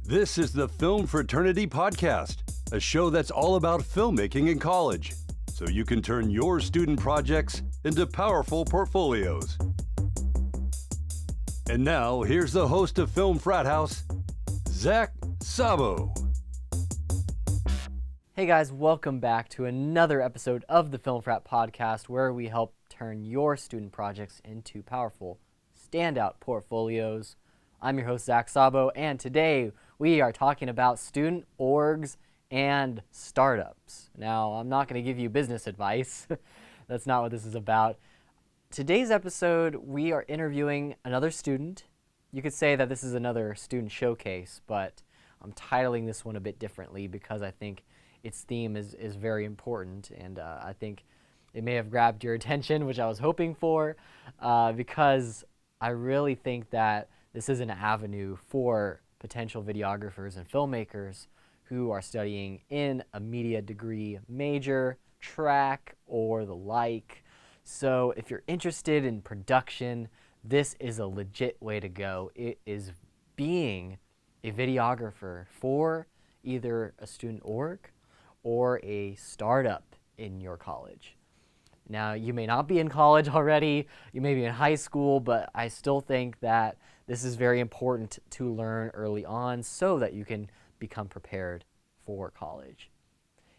This is the Film Fraternity Podcast, a show that's all about filmmaking in college, so you can turn your student projects into powerful portfolios. And now, here's the host of Film Frat House, Zach Sabo. Hey guys, welcome back to another episode of the Film Frat Podcast, where we help turn your student projects into powerful, standout portfolios. I'm your host, Zach Sabo, and today we are talking about student orgs and startups. Now, I'm not going to give you business advice. That's not what this is about. Today's episode, we are interviewing another student. You could say that this is another student showcase, but I'm titling this one a bit differently because I think its theme is very important, and I think it may have grabbed your attention, which I was hoping for, because I really think that this is an avenue for potential videographers and filmmakers who are studying in a media degree major, track, or the like. So if you're interested in production, this is a legit way to go. It is being a videographer for either a student org or a startup in your college. Now, you may not be in college already, you may be in high school, but I still think that this is very important to learn early on so that you can become prepared for college.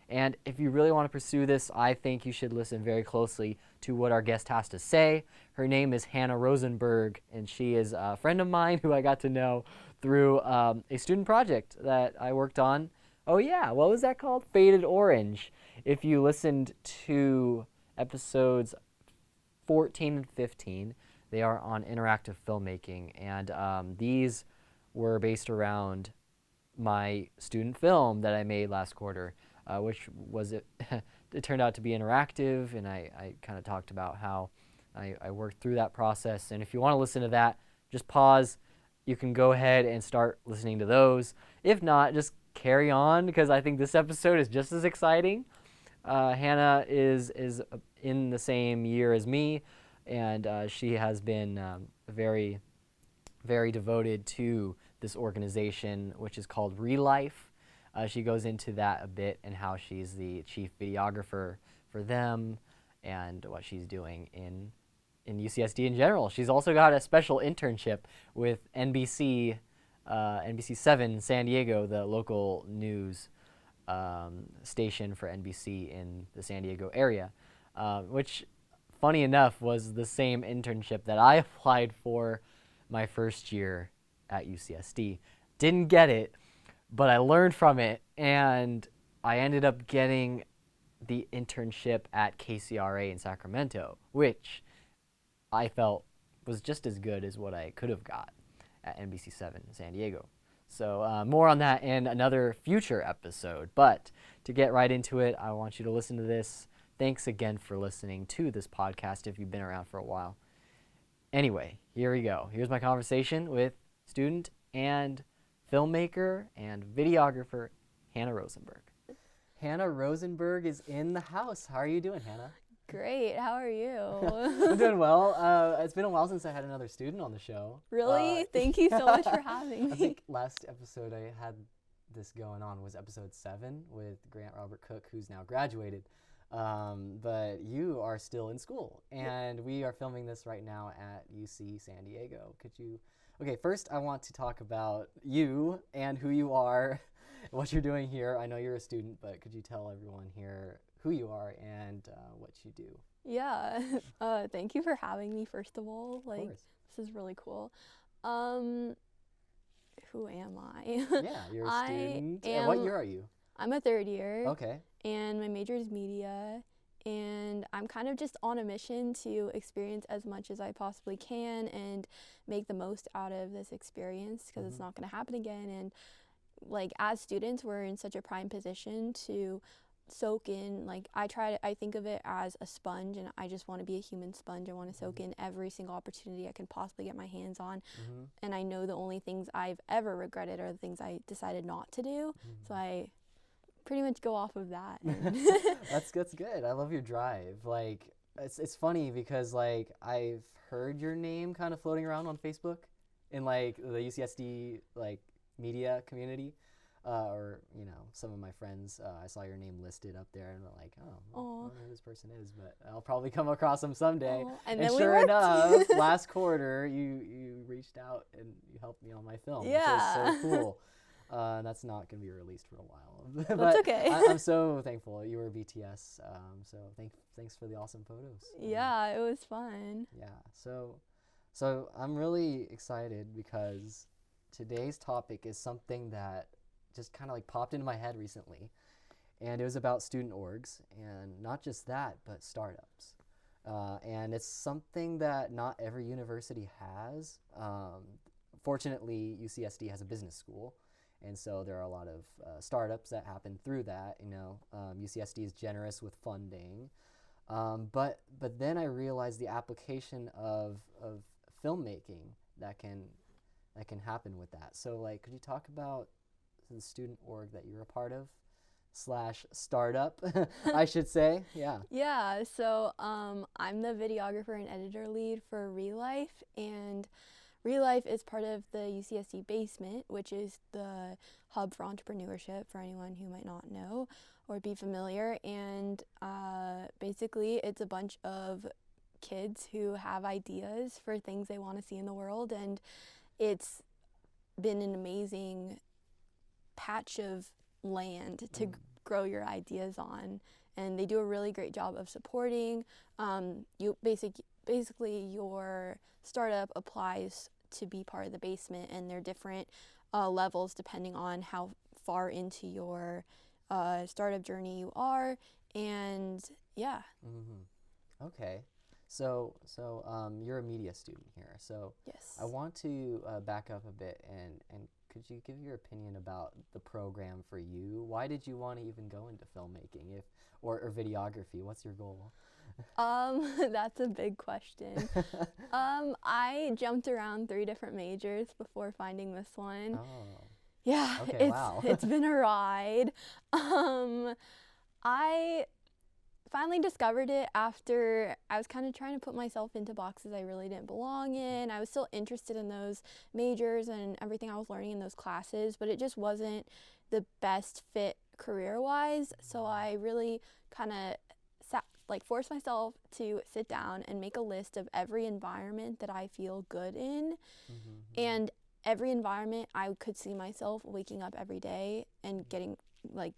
And if you really want to pursue this, I think you should listen very closely to what our guest has to say. Her name is Hannah Rosenberg, and she is a friend of mine who I got to know through a student project that I worked on. Oh yeah, what was that called? Faded Orange. If you listened to episodes 14 and 15, they are on interactive filmmaking, and these were based around my student film that I made last quarter, which was it turned out to be interactive, and I kind of talked about how I worked through that process. And if you want to listen to that, just pause. You can go ahead and start listening to those. If not, just carry on, because I think this episode is just as exciting. Hannah is in the same year as me, and she has been very, very devoted to this organization, which is called ReLyfe. She goes into that a bit and how she's the chief videographer for them and what she's doing in UCSD in general. She's also got a special internship with NBC 7 San Diego, the local news station for NBC in the San Diego area, which, funny enough, was the same internship that I applied for my first year at UCSD. Didn't get it, but I learned from it, and I ended up getting the internship at KCRA in Sacramento, which I felt was just as good as what I could have got at NBC 7 in San Diego. So more on that in another future episode. But to get right into it, I want you to listen to this. Thanks again for listening to this podcast if you've been around for a while. Anyway, here we go. Here's my conversation with student and filmmaker and videographer Hannah Rosenberg. Hannah Rosenberg is in the house. How are you doing, Hannah? Great. How are you? I'm doing well. It's been a while since I had another student on the show. Really? Thank you so much for having me. I think last episode I had this going on was episode 7 with Grant Robert Cook, who's now graduated. But you are still in school, and we are filming this right now at UC San Diego. Okay, first I want to talk about you and who you are, what you're doing here. I know you're a student, but could you tell everyone here who you are and what you do? Yeah. Thank you for having me, first of all. Of course. This is really cool. Who am I? Yeah, you're a student. And what year are you? I'm a third year. Okay. And my major is media. And I'm kind of just on a mission to experience as much as I possibly can and make the most out of this experience, because it's not going to happen again. And like, as students, we're in such a prime position to soak in. Like, I think of it as a sponge, and I just want to be a human sponge. I want to soak in every single opportunity I can possibly get my hands on. And I know the only things I've ever regretted are the things I decided not to do. So I pretty much go off of that. That's good. I love your drive. Like, it's funny because, like, I've heard your name kind of floating around on Facebook in, like, the UCSD, like, media community, or some of my friends. I saw your name listed up there, and I'm like, oh, I don't know who this person is, but I'll probably come across them someday. And And then sure we enough, last quarter you reached out and you helped me on my film, Yeah. which is so cool. That's not going to be released for a while. That's but okay. I'm so thankful. You were BTS, so thanks for the awesome photos. Yeah, it was fun. Yeah, so I'm really excited because today's topic is something that just kind of like popped into my head recently, and it was about student orgs, and not just that, but startups. And it's something that not every university has. Fortunately, UCSD has a business school, and so there are a lot of startups that happen through that. UCSD is generous with funding, but then I realized the application of filmmaking that can happen with that. So like, could you talk about the student org that you're a part of / startup, I should say? Yeah. Yeah, so I'm the videographer and editor lead for ReLyfe, and ReLyfe is part of the UCSD basement, which is the hub for entrepreneurship for anyone who might not know or be familiar. And basically, it's a bunch of kids who have ideas for things they want to see in the world, and it's been an amazing patch of land to grow your ideas on, and they do a really great job of supporting. You basically your startup applies to be part of the basement, and there are different levels depending on how far into your startup journey you are, and yeah. Okay. So you're a media student here. So Yes. I want to back up a bit and could you give your opinion about the program for you? Why did you want to even go into filmmaking or videography? What's your goal? That's a big question. I jumped around 3 different majors before finding this one. Oh. Yeah, Okay, wow. it's been a ride. I finally discovered it after I was kind of trying to put myself into boxes I really didn't belong in. I was still interested in those majors and everything I was learning in those classes, but it just wasn't the best fit career-wise. So I really kind of forced myself to sit down and make a list of every environment that I feel good in, and every environment I could see myself waking up every day and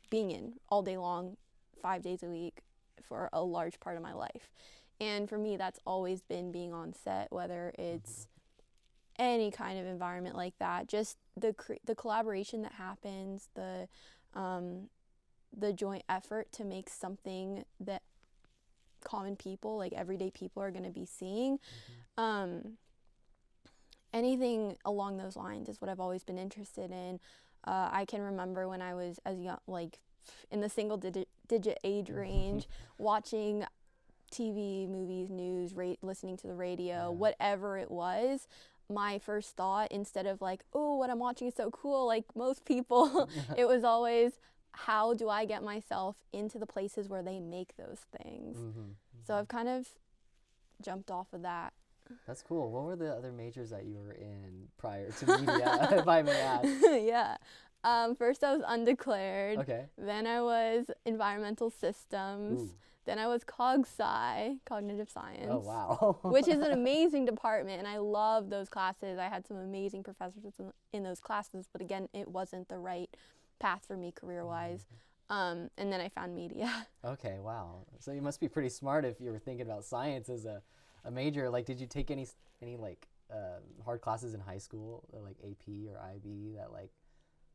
being in all day long, 5 days a week, for a large part of my life. And for me, that's always been being on set, whether it's any kind of environment like that, just the collaboration that happens, the joint effort to make something that common people, like everyday people, are going to be seeing. Anything along those lines is what I've always been interested in. I can remember when I was as young, in the single digit age range, watching TV, movies, news, listening to the radio, whatever it was, my first thought, instead of oh, what I'm watching is so cool, like most people, it was always, how do I get myself into the places where they make those things? So I've kind of jumped off of that. That's cool. What were the other majors that you were in prior to media, if I may ask? Yeah. First I was undeclared. Okay. Then I was environmental systems. Ooh. Then I was cog-sci, cognitive science. Oh, wow. Which is an amazing department, and I love those classes. I had some amazing professors in those classes, but again, it wasn't the right path for me career-wise. And then I found media. Okay, wow. So you must be pretty smart if you were thinking about science as a major. Did you take any hard classes in high school, like AP or IB, that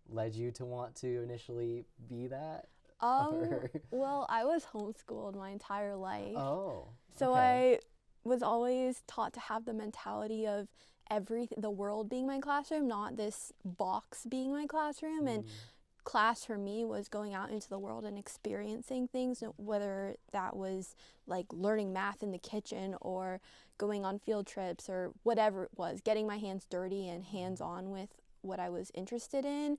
led you to want to initially be that? Well, I was homeschooled my entire life. Oh. So okay. I was always taught to have the mentality of the world being my classroom, not this box being my classroom. And class for me was going out into the world and experiencing things, whether that was learning math in the kitchen or going on field trips or whatever it was, getting my hands dirty and hands-on with what I was interested in.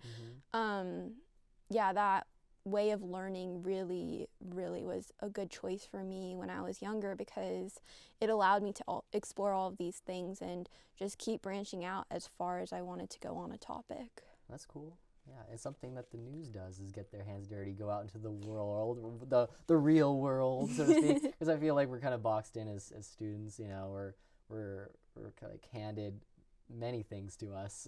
That way of learning really, really was a good choice for me when I was younger, because it allowed me to explore all of these things and just keep branching out as far as I wanted to go on a topic. that's cool. Yeah, it's something that the news does is get their hands dirty, go out into the world, the real world, so to speak. Because I feel like we're kind of boxed in as students. You know, we're kind of handed many things to us.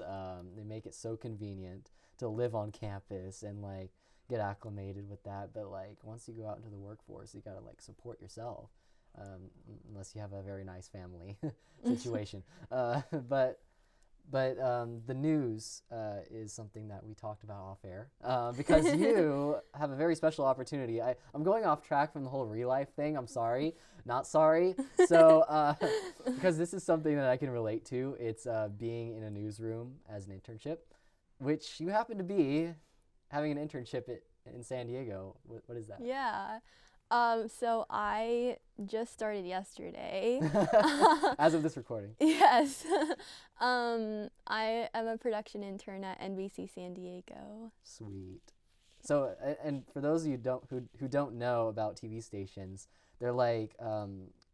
They make it so convenient to live on campus and like get acclimated with that. But like once you go out into the workforce, you gotta like support yourself, unless you have a very nice family situation. But the news is something that we talked about off air because you have a very special opportunity. I'm going off track from the whole ReLyfe thing. I'm sorry, not sorry. So because this is something that I can relate to. It's being in a newsroom as an internship, which you happen to be having an internship in San Diego. What is that? Yeah. So I just started yesterday. As of this recording. Yes. I am a production intern at NBC San Diego. Sweet. So, and for those of you who don't know about TV stations, they're like,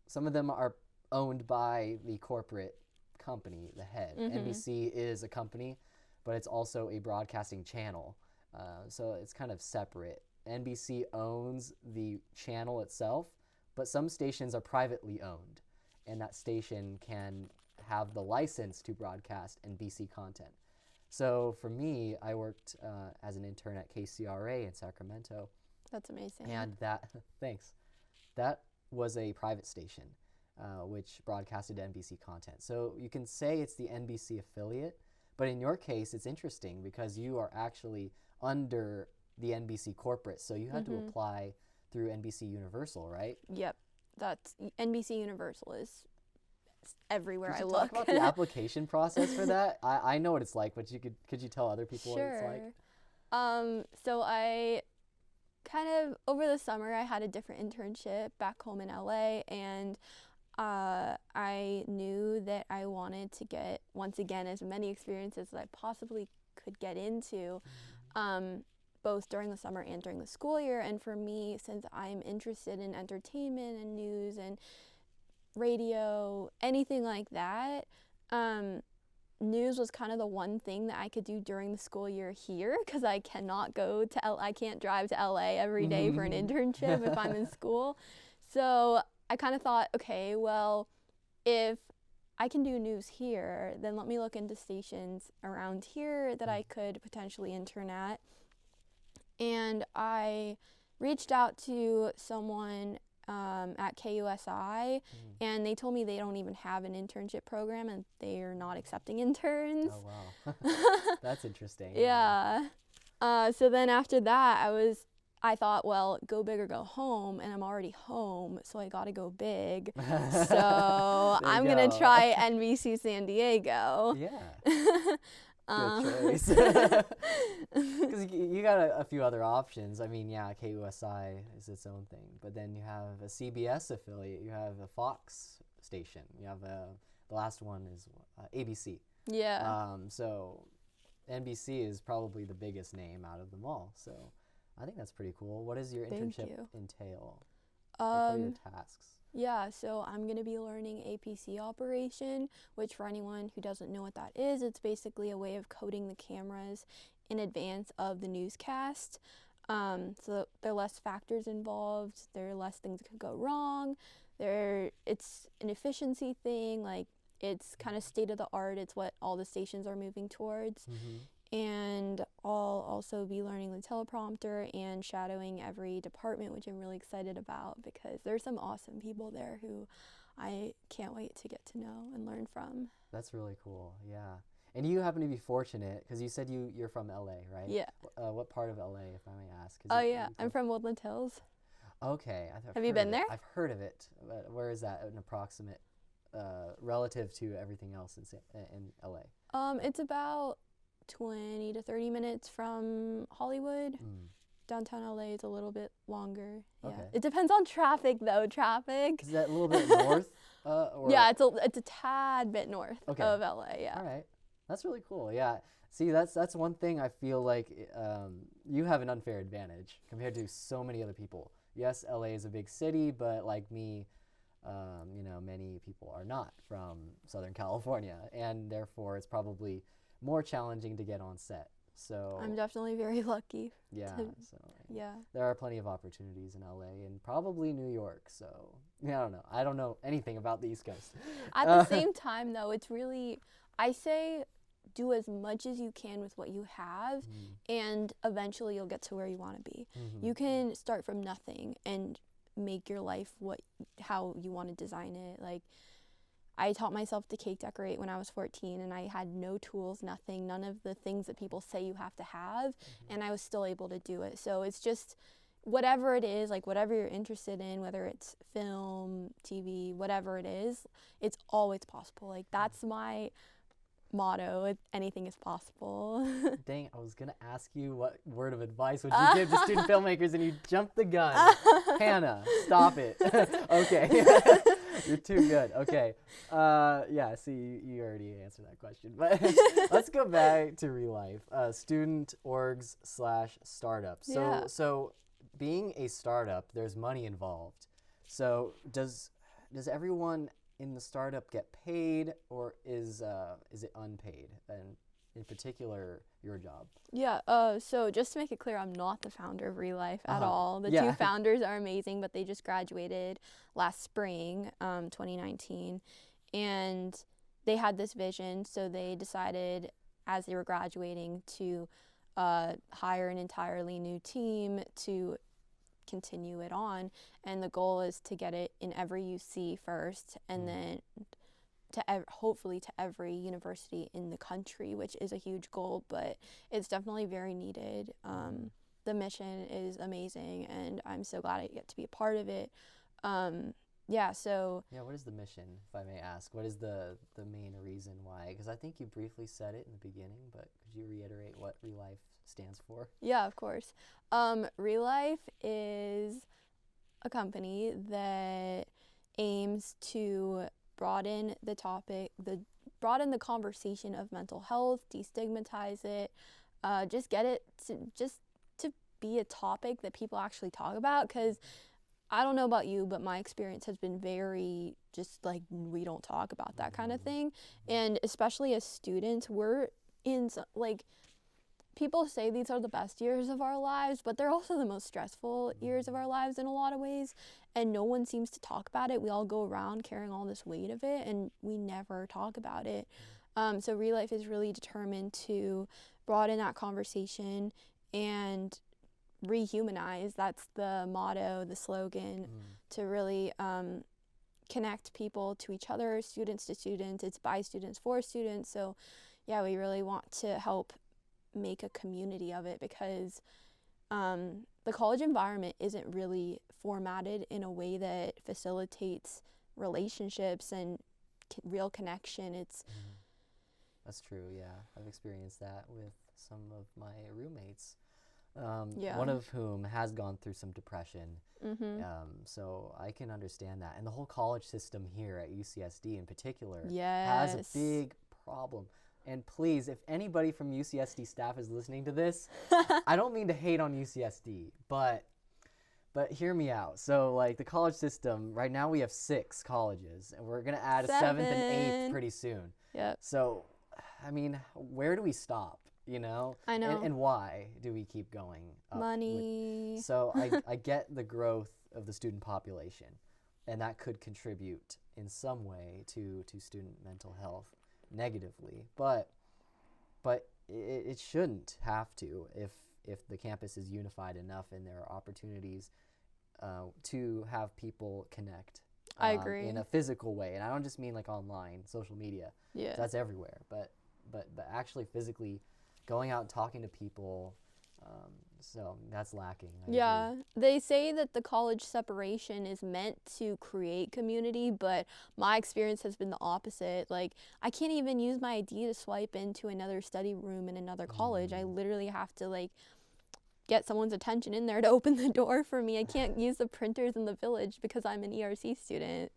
some of them are owned by the corporate company, the head. NBC is a company, but it's also a broadcasting channel. So it's kind of separate. NBC owns the channel itself, but some stations are privately owned, and that station can have the license to broadcast NBC content. So for me, I worked as an intern at KCRA in Sacramento. That's amazing. And that, thanks, that was a private station which broadcasted NBC content. So you can say it's the NBC affiliate, but in your case, it's interesting because you are actually under the NBC corporate, so you had to apply through NBC Universal, right? Yep, that's NBC Universal is everywhere Could I you look. talk about the application process for that? I know what it's like, but could you tell other people what it's like? So I kind of over the summer I had a different internship back home in LA, and I knew that I wanted to get once again as many experiences as I possibly could get into. Both during the summer and during the school year. And for me, since I'm interested in entertainment and news and radio, anything like that, news was kind of the one thing that I could do during the school year here, because I cannot go to I can't drive to LA every day for an internship if I'm in school. So I kind of thought, okay, well, if I can do news here, then let me look into stations around here that I could potentially intern at. And I reached out to someone at KUSI, and they told me they don't even have an internship program and they are not accepting interns. Oh, wow. That's interesting. Yeah. So then after that, I thought, well, go big or go home, and I'm already home, so I got to go big. So I'm going to try NBC San Diego. Yeah. Good choice. Because you got a few other options. I mean, yeah, KUSI is its own thing, but then you have a CBS affiliate, you have a Fox station, you have the last one is ABC. Yeah. So NBC is probably the biggest name out of them all. So I think that's pretty cool. What does your internship entail? Like, what are your tasks? Yeah, so I'm going to be learning APC operation, which for anyone who doesn't know what that is, it's basically a way of coding the cameras in advance of the newscast. So there are less factors involved, there are less things that could go wrong. It's an efficiency thing, like it's kind of state of the art, it's what all the stations are moving towards. And I'll also be learning the teleprompter and shadowing every department, which I'm really excited about because there's some awesome people there who I can't wait to get to know and learn from. That's really cool, yeah. And you happen to be fortunate because you said you're from LA, right? Yeah. What part of LA, if I may ask? Oh, yeah, I'm from Woodland Hills. Okay. Have you been there? I've heard of it. But where is that, an approximate, relative to everything else in LA? It's about 20 to 30 minutes from Hollywood. Downtown LA is a little bit longer. Yeah. Okay. It depends on traffic though. Traffic. Is that a little bit north? Yeah, it's a tad bit north of LA. Yeah. All right. That's really cool. Yeah. See, that's one thing I feel like you have an unfair advantage compared to so many other people. Yes, LA is a big city, but like me, many people are not from Southern California, and therefore it's probably more challenging to get on set. So I'm definitely very lucky. yeah, to- so Yeah. there are plenty of opportunities in LA and probably New York. So yeah, I don't know. I don't know anything about the East Coast. At the same time, though, it's really, I say, do as much as you can with what you have, and eventually you'll get to where you want to be. You can start from nothing and make your life how you want to design it. Like, I taught myself to cake decorate when I was 14, and I had no tools, nothing, none of the things that people say you have to have, and I was still able to do it. So it's just whatever it is, like whatever you're interested in, whether it's film, TV, whatever it is, it's always possible. Like, that's my motto. Anything is possible. Dang, I was gonna ask you what word of advice would you give to student filmmakers, and you jumped the gun. Hannah, stop it. Okay, you're too good. Okay, yeah. See, you already answered that question, but let's go back to ReLyfe. Student orgs / startups. So, Yeah. so being a startup, there's money involved. So does everyone in the startup get paid, or is it unpaid? And in particular, your job. Yeah, so just to make it clear, I'm not the founder of ReLyfe at all. The Yeah. two founders are amazing, but they just graduated last spring, 2019, and they had this vision, so they decided as they were graduating to hire an entirely new team to continue it on, and the goal is to get it in every UC first, and then to hopefully to every university in the country, which is a huge goal, but it's definitely very needed. The mission is amazing, and I'm so glad I get to be a part of it. Yeah, so Yeah, what is the mission, if I may ask? What is the main reason why? Because I think you briefly said it in the beginning, but could you reiterate what ReLyfe stands for? yeah, of course. ReLyfe is a company that aims to broaden broaden the conversation of mental health, destigmatize it, just get it to be a topic that people actually talk about. Because I don't know about you, but my experience has been very just like, we don't talk about that kind of thing. And especially as students, we're in like, people say these are the best years of our lives, but they're also the most stressful years of our lives in a lot of ways, and no one seems to talk about it. We all go around carrying all this weight of it, and we never talk about it. So ReLyfe is really determined to broaden that conversation and rehumanize. That's the motto, the slogan, to really connect people to each other, students to students. It's by students for students. So yeah, we really want to help make a community of it, because the college environment isn't really formatted in a way that facilitates relationships and real connection. It's That's true, yeah. I've experienced that with some of my roommates, Yeah. one of whom has gone through some depression. So I can understand that. And the whole college system here at UCSD in particular has a big problem. And please, if anybody from UCSD staff is listening to this, I don't mean to hate on UCSD, but hear me out. So like the college system, right now we have 6 colleges, and we're gonna add a 7th and 8th pretty soon. Yep. So, I mean, where do we stop, you know? I know. And why do we keep going up? Money. So I get the growth of the student population, and that could contribute in some way to student mental health negatively, but it shouldn't have to if the campus is unified enough and there are opportunities to have people connect. I agree. In a physical way, and I don't just mean like online, social media. Yeah. That's everywhere, but actually physically going out and talking to people. So that's lacking. I Yeah, agree. they say that the college separation is meant to create community, but my experience has been the opposite. Like, I can't even use my ID to swipe into another study room in another college. I literally have to like get someone's attention in there to open the door for me. I can't use the printers in the village because I'm an ERC student.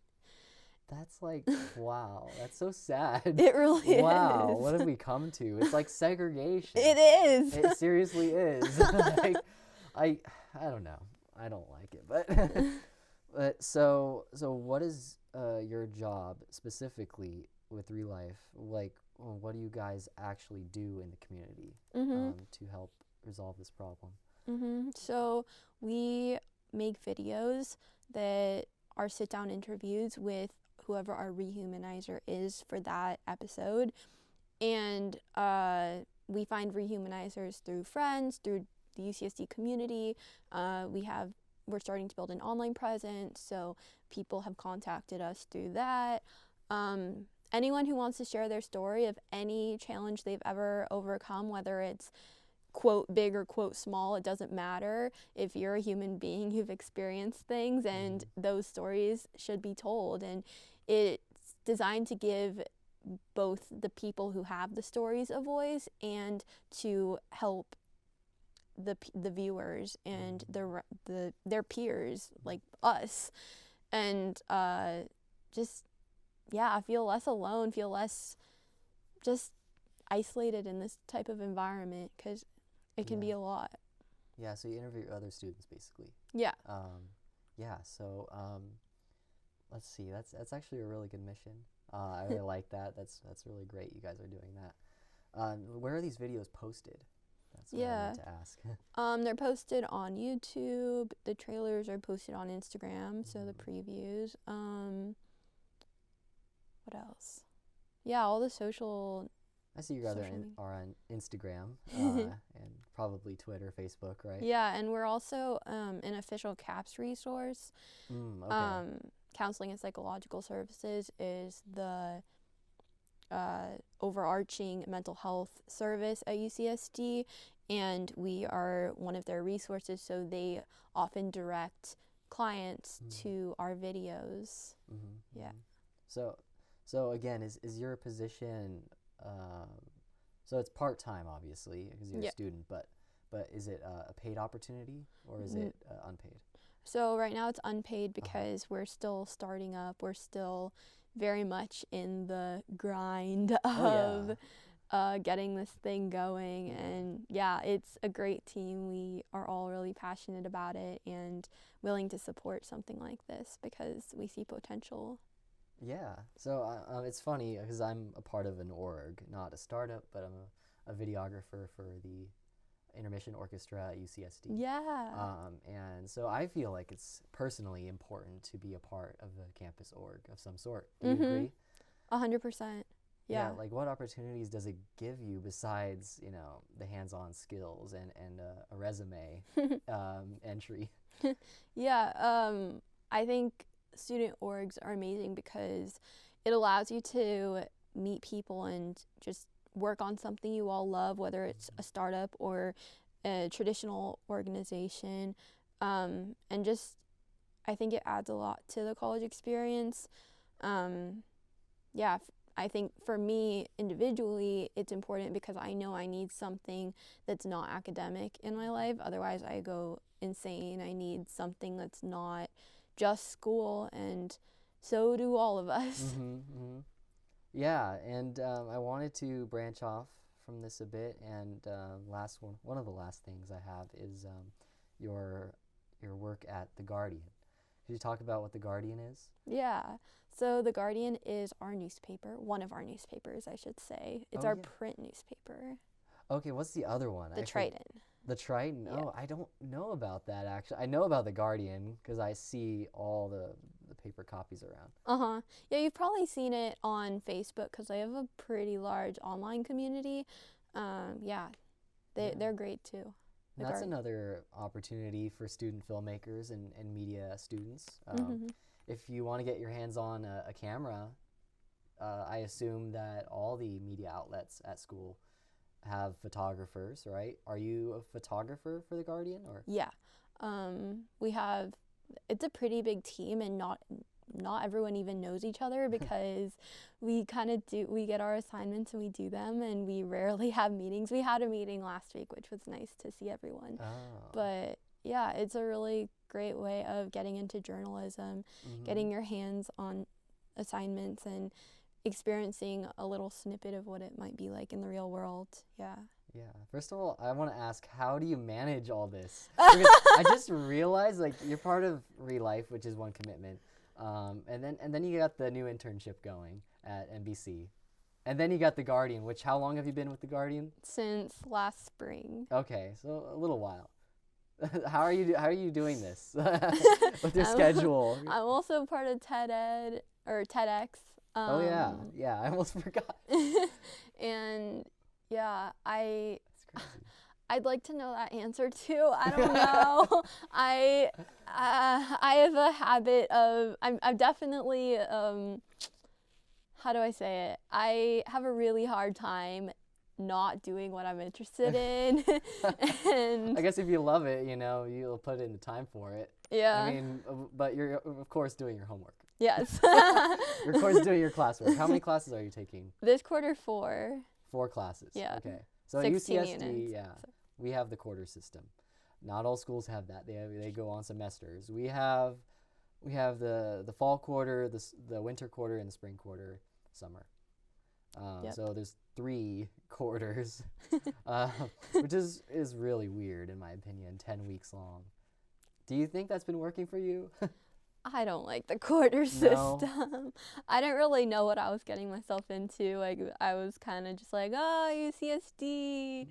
That's like, wow, that's so sad. It really is. Wow, what have we come to? It's like segregation. It is. It seriously is. Like, I don't know. I don't like it, but so what is your job specifically with ReLyfe? Like, what do you guys actually do in the community to help resolve this problem? So we make videos that are sit-down interviews with whoever our rehumanizer is for that episode. And we find rehumanizers through friends, through the UCSD community. We're starting to build an online presence, so people have contacted us through that. Anyone who wants to share their story of any challenge they've ever overcome, whether it's quote big or quote small, it doesn't matter. If you're a human being, you've experienced things, and those stories should be told. And it's designed to give both the people who have the stories a voice and to help the viewers and their peers like us, and feel less alone, feel less just isolated in this type of environment, because it can be a lot. Yeah, so you interview other students basically. Yeah. So let's see, that's actually a really good mission. I really like that. That's really great. You guys are doing that. Where are these videos posted? That's what I meant to ask. They're posted on YouTube. The trailers are posted on Instagram, so the previews. What else? Yeah, all the social. I see you guys are on Instagram and probably Twitter, Facebook, right? Yeah, and we're also an official CAPS resource. Okay. Counseling and Psychological Services is the overarching mental health service at UCSD, and we are one of their resources, so they often direct clients to our videos. Yeah. So again, is your position, so it's part-time obviously because you're a student, but is it a paid opportunity or is it unpaid? So right now it's unpaid because we're still starting up. We're still very much in the grind of getting this thing going. And yeah, it's a great team. We are all really passionate about it and willing to support something like this because we see potential. Yeah, so it's funny because I'm a part of an org, not a startup, but I'm a videographer for the Intermission Orchestra at UCSD. Yeah. And so I feel like it's personally important to be a part of a campus org of some sort. Do you agree? 100%. Yeah. Like what opportunities does it give you besides, the hands-on skills and a resume entry? Yeah, I think student orgs are amazing because it allows you to meet people and just work on something you all love, whether it's a startup or a traditional organization. And just, I think it adds a lot to the college experience. I think for me individually, it's important because I know I need something that's not academic in my life. Otherwise, I go insane. I need something that's not just school, and so do all of us. Yeah, and I wanted to branch off from this a bit, and one of the last things I have is your work at The Guardian. Could you talk about what The Guardian is? Yeah, so The Guardian is our newspaper, one of our newspapers, I should say. It's our print newspaper. Okay, what's the other one? The Triton. The Triton? Yeah. Oh, I don't know about that, actually. I know about The Guardian because I see all the paper copies around. Yeah, you've probably seen it on Facebook because they have a pretty large online community. They're great too. That's another opportunity for student filmmakers and media students. If you want to get your hands on a camera, I assume that all the media outlets at school have photographers, right? Are you a photographer for The Guardian, or? Yeah, it's a pretty big team, and not everyone even knows each other because we get our assignments and we do them, and we rarely have meetings. We had a meeting last week, which was nice to see everyone. But yeah, it's a really great way of getting into journalism, getting your hands on assignments and experiencing a little snippet of what it might be like in the real world. Yeah. First of all, I want to ask, how do you manage all this? Because I just realized, like, you're part of ReLyfe, which is one commitment, and then you got the new internship going at NBC. And then you got the Guardian, which how long have you been with the Guardian? Since last spring. Okay, so a little while. How are you doing this with your schedule? I'm also part of TED or TEDx. Oh yeah, I almost forgot. And yeah, That's crazy. I'd like to know that answer too. I don't know. I have a habit of I'm definitely how do I say it? I have a really hard time not doing what I'm interested in. And I guess if you love it, you'll put in the time for it. yeah. I mean, but you're of course doing your homework. Yes. You're of course doing your classwork. How many classes are you taking? This quarter 4. 4 classes. Yeah. Okay. So at 16 UCSD, units. yeah, we have the quarter system. Not all schools have that. They go on semesters. We have the fall quarter, the winter quarter, and the spring quarter, summer. Yep. So there's 3 quarters, which is really weird in my opinion. 10 weeks long. Do you think that's been working for you? I don't like the quarter No. system. I didn't really know what I was getting myself into. Like I was kind of just like, oh, UCSD.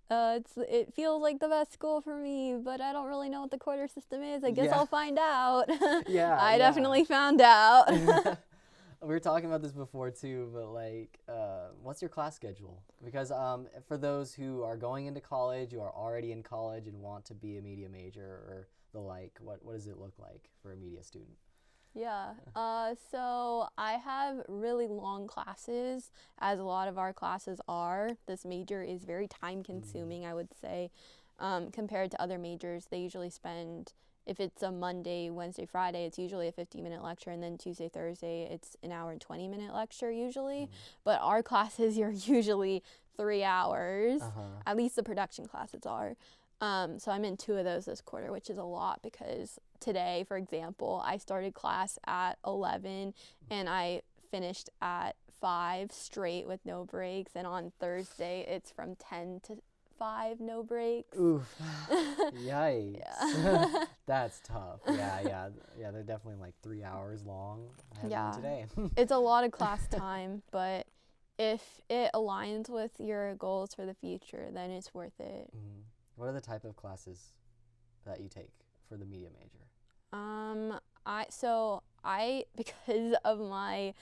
It feels like the best school for me, but I don't really know what the quarter system is. I guess Yeah. I'll find out. Yeah, I yeah. definitely found out. We were talking about this before too, but like, what's your class schedule? Because for those who are going into college, who are already in college and want to be a media major or the like, what does it look like for a media student? Yeah. So I have really long classes, as a lot of our classes are. This major is very time consuming, I would say, compared to other majors. They usually spend, if it's a Monday, Wednesday, Friday, it's usually a 15-minute lecture, and then Tuesday, Thursday, it's an hour and 20-minute lecture usually. But our classes are usually 3 hours. At least the production classes are. So I'm in 2 of those this quarter, which is a lot because today, for example, I started class at 11 and I finished at 5 straight with no breaks. And on Thursday, it's from 10 to 5, no breaks. Oof. Yikes. Yeah. That's tough. Yeah. They're definitely like 3 hours long. I had Yeah. one today. It's a lot of class time, but if it aligns with your goals for the future, then it's worth it. What are the type of classes that you take for the media major? I because of my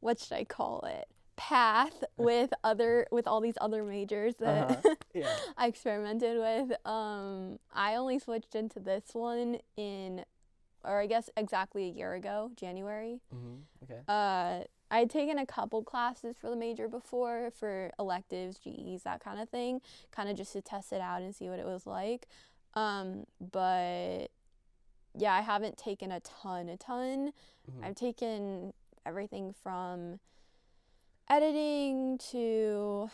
what should I call it? Path with all these other majors that Yeah. I experimented with. I only switched into this one or I guess exactly a year ago, January. Okay. I had taken a couple classes for the major before, for electives, GEs, that kind of thing, kind of just to test it out and see what it was like. But yeah, I haven't taken a ton. I've taken everything from editing to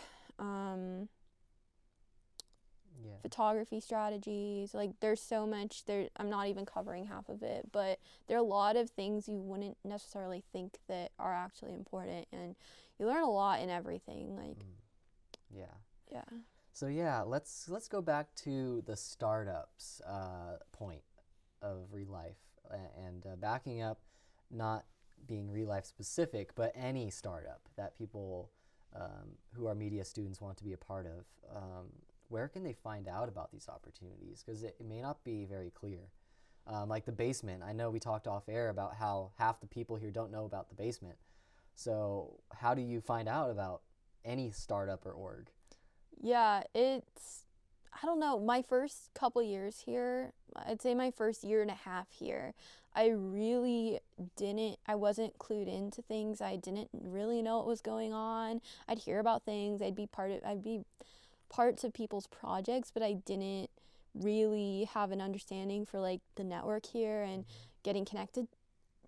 photography strategies. Like there's so much there. I'm not even covering half of it, but there are a lot of things you wouldn't necessarily think that are actually important, and you learn a lot in everything. Like yeah. So yeah, let's go back to the startups point of ReLyfe and backing up, not being ReLyfe specific, but any startup that people who are media students want to be a part of. Where can they find out about these opportunities? Because it may not be very clear. Like the basement, I know we talked off air about how half the people here don't know about the basement. So how do you find out about any startup or org? Yeah, I don't know, my first couple years here, I'd say my first year and a half here, I wasn't clued into things. I didn't really know what was going on. I'd hear about things, I'd be parts of people's projects, but I didn't really have an understanding for like the network here and getting connected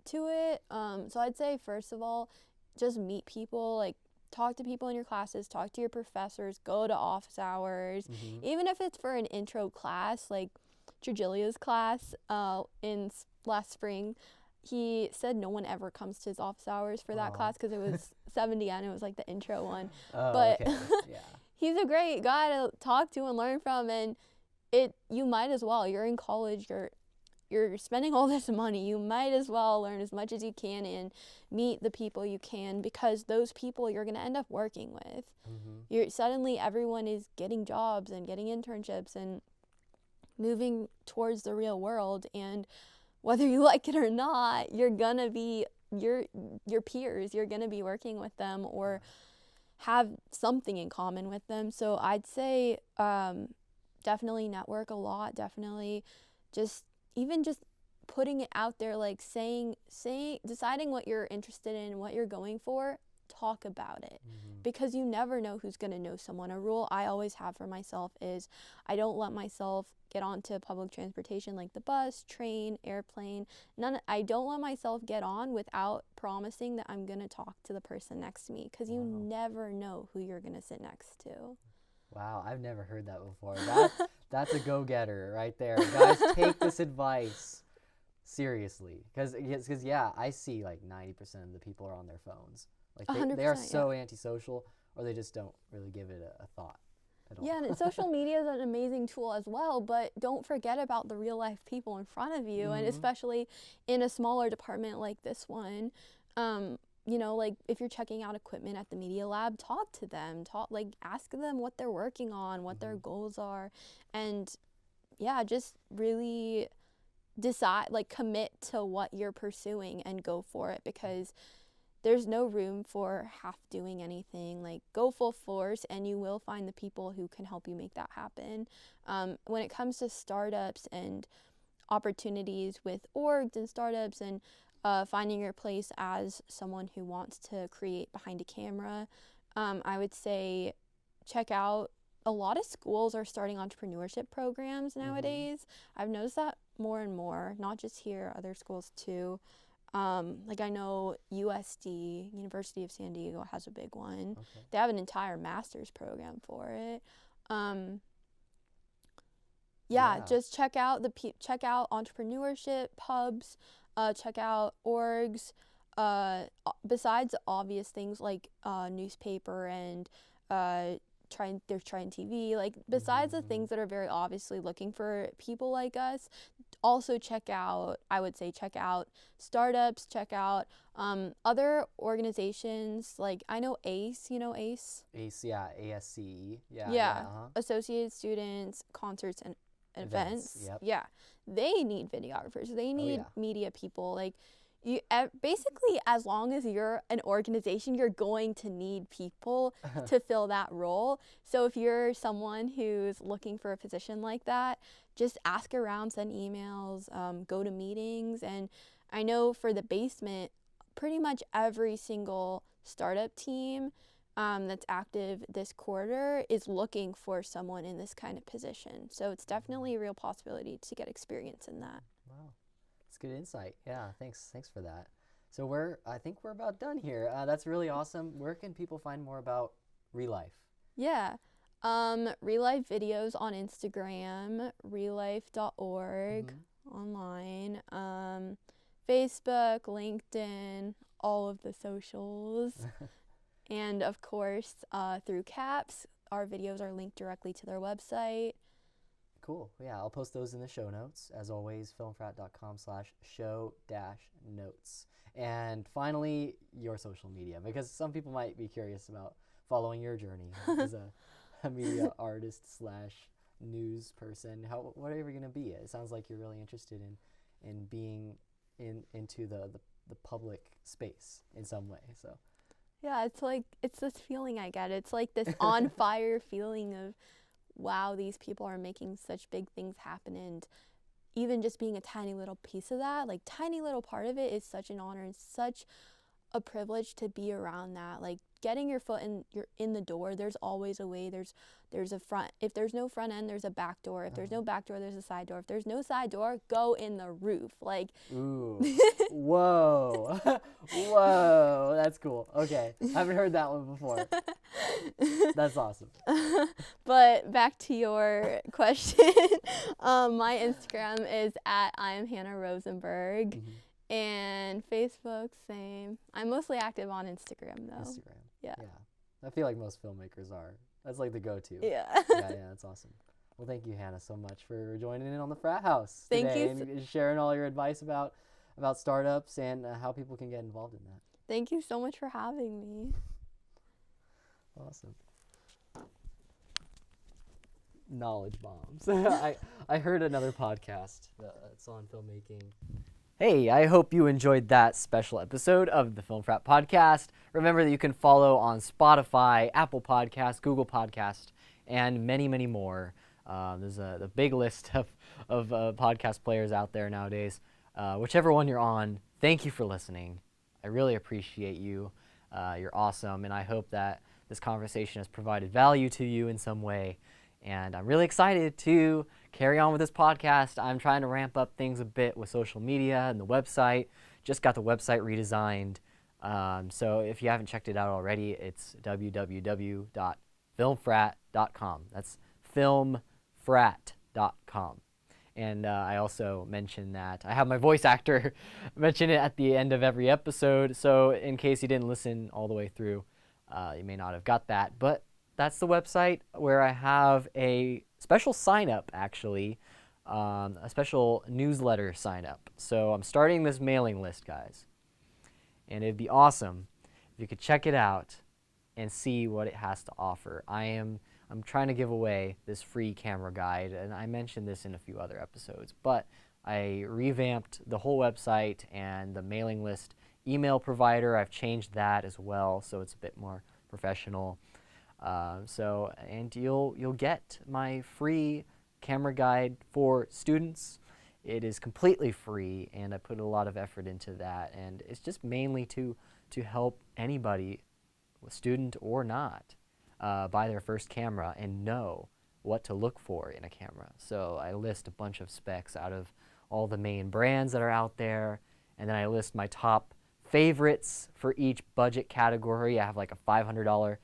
to it. So I'd say first of all, just meet people, like talk to people in your classes, talk to your professors, go to office hours, even if it's for an intro class, like Trigilia's class in last spring. He said no one ever comes to his office hours for that class because it was 70 and it was like the intro one. But okay. Yeah. He's a great guy to talk to and learn from, and you might as well. You're in college, you're you're spending all this money, you might as well learn as much as you can and meet the people you can, because those people you're going to end up working with. Suddenly everyone is getting jobs and getting internships and moving towards the real world, and whether you like it or not, you're going to be your peers, you're going to be working with them or have something in common with them. So I'd say definitely network a lot, definitely just putting it out there, like saying deciding what you're interested in, what you're going for, talk about it, because you never know who's going to know someone. A rule I always have for myself is I don't let myself get onto public transportation like the bus, train, airplane. I don't let myself get on without promising that I'm going to talk to the person next to me, because you never know who you're going to sit next to. Wow, I've never heard that before. That's a go-getter right there. Guys, take this advice seriously, because yeah, I see like 90% of the people are on their phones. Like they are so antisocial, or they just don't really give it a thought at all. Yeah, and social media is an amazing tool as well, but don't forget about the real life people in front of you, and especially in a smaller department like this one. You know, like if you're checking out equipment at the media lab, talk to them, ask them what they're working on, what their goals are, and yeah, just really decide, like commit to what you're pursuing and go for it, because there's no room for half doing anything. Like, go full force and you will find the people who can help you make that happen. When it comes to startups and opportunities with orgs and startups and finding your place as someone who wants to create behind a camera, I would say check out, a lot of schools are starting entrepreneurship programs nowadays. I've noticed that more and more, not just here, other schools too. Like I know USD, University of San Diego, has a big one. They have an entire master's program for it. Just check out entrepreneurship pubs, check out orgs. Besides obvious things like newspaper and Trying TV, like besides the things that are very obviously looking for people like us, also check out startups, check out other organizations. Like I know ACE, ACE, yeah, ASCE, Associated Students, Concerts and Events. Yeah, they need videographers, they need media people. Like you basically, as long as you're an organization, you're going to need people to fill that role. So if you're someone who's looking for a position like that, just ask around, send emails, go to meetings. And I know for the basement, pretty much every single startup team that's active this quarter is looking for someone in this kind of position. So it's definitely a real possibility to get experience in that. Wow. That's good insight. Yeah, thanks for that. So I think we're about done here. That's really awesome. Where can people find more about ReLyfe? Yeah, ReLyfe videos on Instagram, reLyfe.org online, Facebook, LinkedIn, all of the socials, and of course through CAPS, our videos are linked directly to their website. Cool. Yeah, I'll post those in the show notes. As always, filmfrat.com/show-notes. And finally, your social media, because some people might be curious about following your journey as a media artist / news person. Whatever you're going to be. It sounds like you're really interested in being into the public space in some way. So. Yeah, it's this feeling I get. It's like this on fire feeling of, wow, these people are making such big things happen, and even just being a tiny little piece of that, like tiny little part of it, is such an honor and such a privilege to be around that. Like getting your foot in the door, there's always a way. There's a front. If there's no front end, there's a back door. If there's no back door, there's a side door. If there's no side door, go in the roof. Like, ooh, whoa, whoa, that's cool. Okay, I haven't heard that one before. That's awesome. But back to your question, my Instagram is at @IamHannahRosenberg. And Facebook, same. I'm mostly active on Instagram, though. Yeah. I feel like most filmmakers are. That's like the go-to. Yeah. yeah, that's awesome. Well, thank you, Hannah, so much for joining in on the Frat House Thank today you and sharing all your advice about startups and how people can get involved in that. Thank you so much for having me. Awesome. Knowledge bombs. I heard another podcast that's on filmmaking. Hey, I hope you enjoyed that special episode of the Film Frat Podcast. Remember that you can follow on Spotify, Apple Podcasts, Google Podcasts, and many, many more. There's a big list of podcast players out there nowadays. Whichever one you're on, thank you for listening. I really appreciate you. You're awesome, and I hope that this conversation has provided value to you in some way. And I'm really excited to carry on with this podcast. I'm trying to ramp up things a bit with social media and the website. Just got the website redesigned. So if you haven't checked it out already, it's www.filmfrat.com. That's filmfrat.com. And I also mentioned that I have my voice actor mention it at the end of every episode. So in case you didn't listen all the way through, you may not have got that. But that's the website where I have a special sign-up, actually, a special newsletter sign-up. So I'm starting this mailing list, guys. And it'd be awesome if you could check it out and see what it has to offer. I'm trying to give away this free camera guide, and I mentioned this in a few other episodes, but I revamped the whole website and the mailing list email provider. I've changed that as well, so it's a bit more professional. And you'll get my free camera guide for students. It is completely free, and I put a lot of effort into that, and it's just mainly to help anybody, student or not, buy their first camera and know what to look for in a camera. So I list a bunch of specs out of all the main brands that are out there, and then I list my top favorites for each budget category. I have like a $500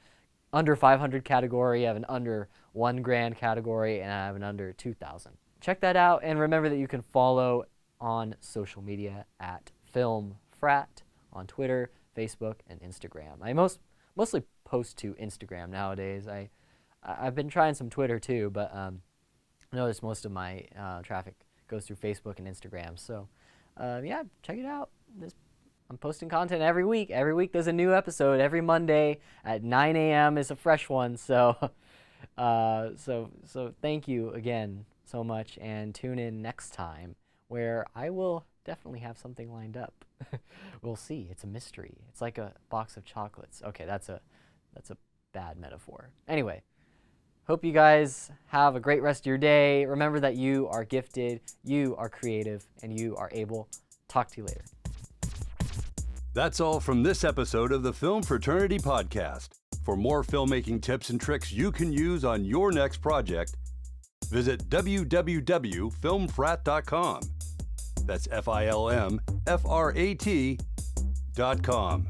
under 500 category, I have an under $1,000 category, and I have an under 2,000. Check that out, and remember that you can follow on social media at FilmFrat on Twitter, Facebook, and Instagram. I mostly post to Instagram nowadays. I've been trying some Twitter too, but I notice most of my traffic goes through Facebook and Instagram. So yeah, check it out. I'm posting content every week. Every week there's a new episode. Every Monday at 9 a.m. is a fresh one. So, so thank you again so much, and tune in next time where I will definitely have something lined up. We'll see. It's a mystery. It's like a box of chocolates. Okay, that's a bad metaphor. Anyway, hope you guys have a great rest of your day. Remember that you are gifted, you are creative, and you are able. Talk to you later. That's all from this episode of the Film Fraternity Podcast. For more filmmaking tips and tricks you can use on your next project, visit www.filmfrat.com. That's FILMFRAT.com.